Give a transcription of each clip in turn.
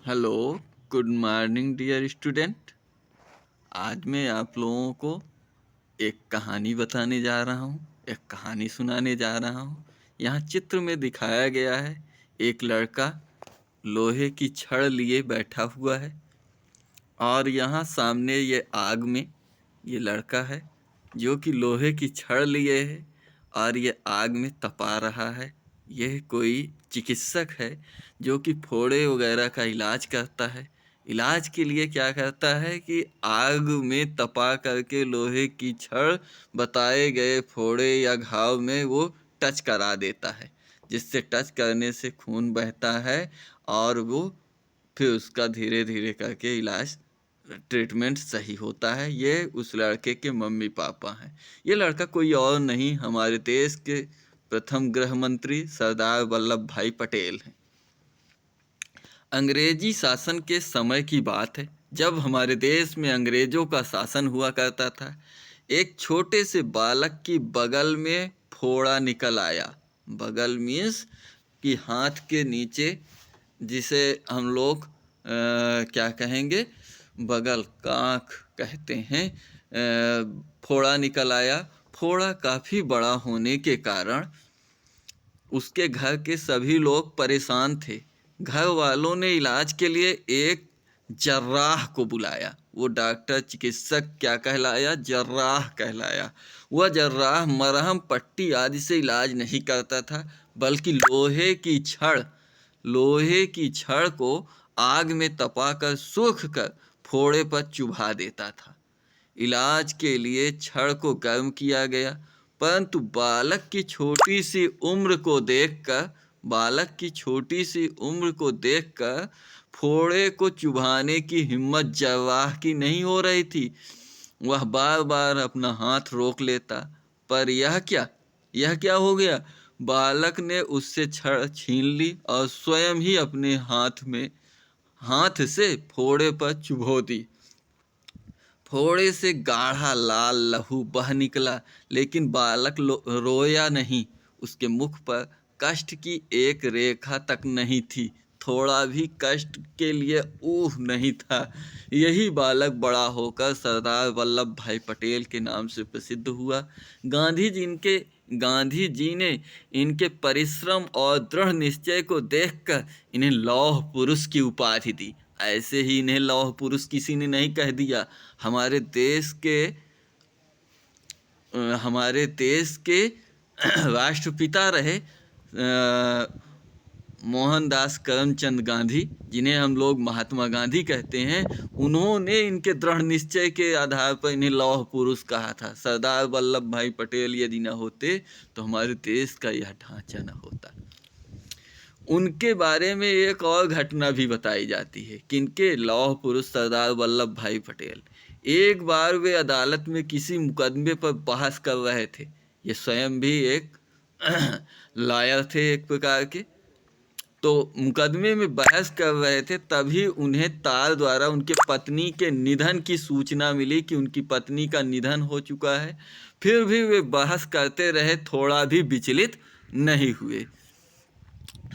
Hello, good morning dear student. आज मैं आप लोगों को एक कहानी बताने जा रहा हूँ, एक कहानी सुनाने जा रहा हूँ। यहाँ चित्र में दिखाया गया है एक लड़का लोहे की छड़ लिए बैठा हुआ है और यहाँ सामने ये आग में ये लड़का है जो कि लोहे की छड़ लिए है और ये आग में तपा रहा है। यह कोई चिकित्सक है जो कि फोड़े वगैरह का इलाज करता है। इलाज के लिए क्या करता है कि आग में तपा करके लोहे की छड़ बताए गए फोड़े या घाव में वो टच करा देता है, जिससे टच करने से खून बहता है और वो फिर उसका धीरे धीरे करके इलाज ट्रीटमेंट सही होता है। ये उस लड़के के मम्मी पापा हैं। ये लड़का कोई और नहीं, हमारे देश के प्रथम गृह मंत्री सरदार वल्लभ भाई पटेल हैं। अंग्रेजी शासन के समय की बात है, जब हमारे देश में अंग्रेजों का शासन हुआ करता था। एक छोटे से बालक की बगल में फोड़ा निकल आया। बगल मीन्स कि हाथ के नीचे, जिसे हम लोग क्या कहेंगे, बगल काख कहते हैं। फोड़ा निकल आया। फोड़ा काफ़ी बड़ा होने के कारण उसके घर के सभी लोग परेशान थे। घर वालों ने इलाज के लिए एक जर्राह को बुलाया। वो डॉक्टर चिकित्सक क्या कहलाया? जर्राह कहलाया। वह जर्राह मरहम पट्टी आदि से इलाज नहीं करता था, बल्कि लोहे की छड़ को आग में तपाकर सूख कर फोड़े पर चुभा देता था। इलाज के लिए छड़ को गर्म किया गया, परंतु बालक की छोटी सी उम्र को देखकर फोड़े को चुभाने की हिम्मत जर्राह की नहीं हो रही थी। वह बार बार अपना हाथ रोक लेता, पर यह क्या हो गया? बालक ने उससे छड़ छीन ली और स्वयं ही अपने हाथ से फोड़े पर चुभो दी। फोड़े से गाढ़ा लाल लहू बह निकला, लेकिन बालक रोया नहीं। उसके मुख पर कष्ट की एक रेखा तक नहीं थी, थोड़ा भी कष्ट के लिए नहीं था। यही बालक बड़ा होकर सरदार वल्लभ भाई पटेल के नाम से प्रसिद्ध हुआ। गांधी जी ने इनके परिश्रम और दृढ़ निश्चय को देखकर इन्हें लौह पुरुष की उपाधि दी। ऐसे ही इन्हें लौह पुरुष किसी ने नहीं कह दिया। हमारे देश के राष्ट्रपिता रहे मोहनदास करमचंद गांधी, जिन्हें हम लोग महात्मा गांधी कहते हैं। उन्होंने इनके दृढ़ निश्चय के आधार पर इन्हें लौह पुरुष कहा था। सरदार वल्लभ भाई पटेल यदि न होते तो हमारे देश का यह ढांचा न होता। उनके बारे में एक और घटना भी बताई जाती है। किनके? लौह पुरुष सरदार वल्लभ भाई पटेल। एक बार वे अदालत में किसी मुकदमे पर बहस कर रहे थे। ये स्वयं भी एक लॉयर थे एक प्रकार के। तो मुकदमे में बहस कर रहे थे, तभी उन्हें तार द्वारा उनके पत्नी के निधन की सूचना मिली कि उनकी पत्नी का निधन हो चुका है। फिर भी वे बहस करते रहे, थोड़ा भी विचलित नहीं हुए।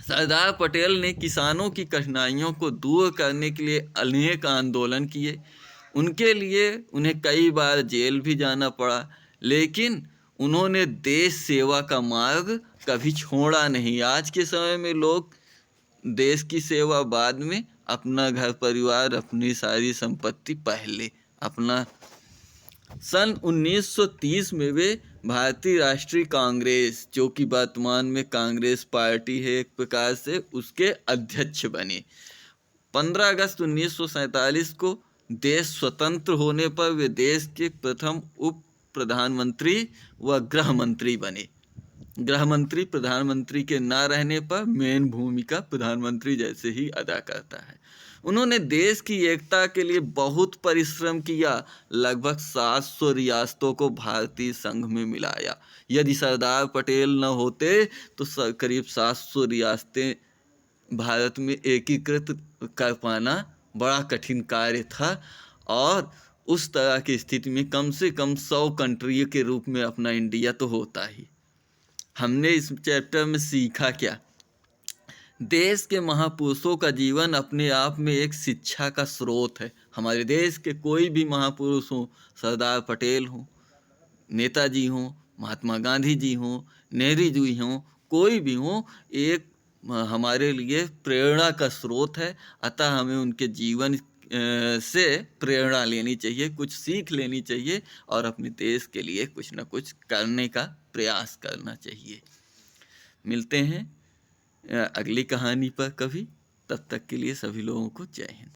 सरदार पटेल ने किसानों की कठिनाइयों को दूर करने के लिए अनेक आंदोलन किए। उनके लिए उन्हें कई बार जेल भी जाना पड़ा, लेकिन उन्होंने देश सेवा का मार्ग कभी छोड़ा नहीं। आज के समय में लोग देश की सेवा बाद में, अपना घर परिवार, अपनी सारी संपत्ति पहले। सन 1930 में वे भारतीय राष्ट्रीय कांग्रेस, जो कि वर्तमान में कांग्रेस पार्टी है एक प्रकार से, उसके अध्यक्ष बने। 15 अगस्त 1947 को देश स्वतंत्र होने पर वे देश के प्रथम उप प्रधानमंत्री व गृह मंत्री बने। गृह मंत्री प्रधानमंत्री के ना रहने पर मेन भूमिका प्रधानमंत्री जैसे ही अदा करता है। उन्होंने देश की एकता के लिए बहुत परिश्रम किया। लगभग 700 रियासतों को भारतीय संघ में मिलाया। यदि सरदार पटेल न होते तो करीब 700 रियासतें भारत में एकीकृत कर पाना बड़ा कठिन कार्य था। और उस तरह की स्थिति में कम से कम 100 कंट्री के रूप में अपना इंडिया तो होता ही। हमने इस चैप्टर में सीखा क्या? देश के महापुरुषों का जीवन अपने आप में एक शिक्षा का स्रोत है। हमारे देश के कोई भी महापुरुष हों, सरदार पटेल हों, नेताजी हों, महात्मा गांधी जी हों, नेहरू जी हों, कोई भी हों, एक हमारे लिए प्रेरणा का स्रोत है। अतः हमें उनके जीवन से प्रेरणा लेनी चाहिए, कुछ सीख लेनी चाहिए और अपने देश के लिए कुछ न कुछ करने का प्रयास करना चाहिए। मिलते हैं अगली कहानी पर कभी। तब तक के लिए सभी लोगों को जय हिंद।